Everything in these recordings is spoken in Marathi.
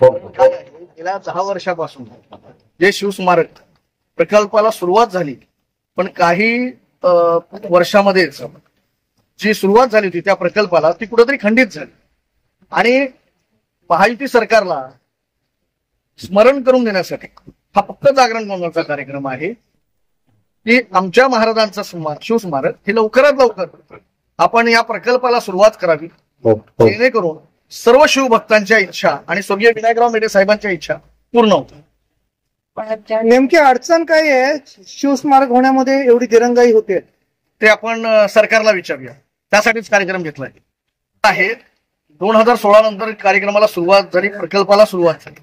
काय आहे, गेल्या 10 वर्षापासून जे शिवस्मारक प्रकल्पाला सुरुवात झाली, पण काही वर्षामध्ये जी सुरुवात झाली होती त्या प्रकल्पाला ती कुठेतरी खंडित झाली आणि महायुती सरकारला स्मरण करून देण्यासाठी हा फक्त जागरण गोंधळचा कार्यक्रम आहे की आमच्या महाराजांचा शिवस्मारक हे लवकरात लवकर आपण या प्रकल्पाला सुरुवात करावी, जेणेकरून सर्व शिवभक्तांच्या इच्छा आणि स्वर्गीय विनायकराव मेढे साहेबांच्या इच्छा पूर्ण होतात. नेमकी अडचण काय आहे शिवस्मारक होण्यामध्ये एवढी दिरंगाई होते ते आपण सरकारला विचारूया. त्यासाठीच कार्यक्रम घेतलाय आहे. 2016 नंतर कार्यक्रमाला सुरुवात झाली, प्रकल्पाला सुरुवात झाली.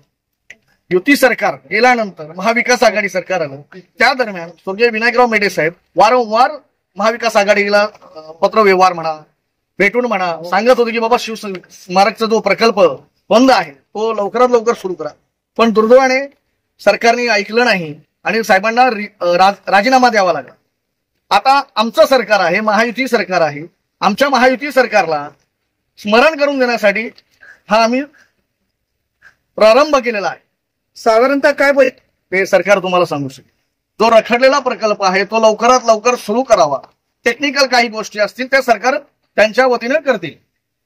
युती सरकार गेल्यानंतर महाविकास आघाडी सरकार आलं. त्या दरम्यान स्वर्गीय विनायकराव मेढे साहेब वारंवार महाविकास आघाडीला पत्रव्यवहार म्हणा, भेटून म्हणा सांगत होते की बाबा शिवस्मारकचा जो प्रकल्प बंद आहे तो लवकरात लवकर सुरू करा. पण दुर्दैवाने सरकारने ऐकलं नाही आणि साहेबांना राजीनामा द्यावा लागला. आता आमचं सरकार आहे, महायुती सरकार आहे. आमच्या महायुती सरकारला स्मरण करून देण्यासाठी हा आम्ही प्रारंभ केलेला आहे. साधारणतः काय ते सरकार तुम्हाला सांगू शकेल. जो रखडलेला प्रकल्प आहे तो लवकरात लवकर सुरू करावा. टेक्निकल काही गोष्टी असतील त्या सरकार त्यांच्या वतीने करतील.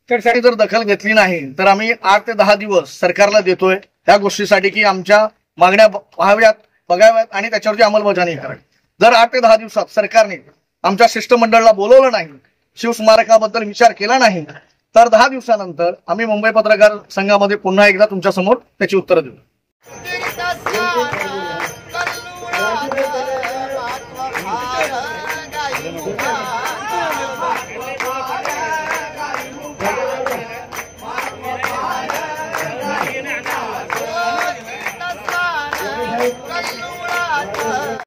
त्यासाठी जर दखल घेतली नाही तर आम्ही 8 ते 10 दिवस सरकारला देतोय त्या गोष्टीसाठी की आमच्या मागण्या पाहाव्यात, बघाव्यात आणि त्याच्यावरची अंमलबजावणी करावी. जर 8 ते 10 दिवसात सरकारने आमच्या शिष्टमंडळाला बोलवलं नाही, शिवस्मारकाबद्दल विचार केला नाही, तर 10 दिवसानंतर आम्ही मुंबई पत्रकार संघामध्ये पुन्हा एकदा तुमच्या समोर त्याची उत्तरं देऊ.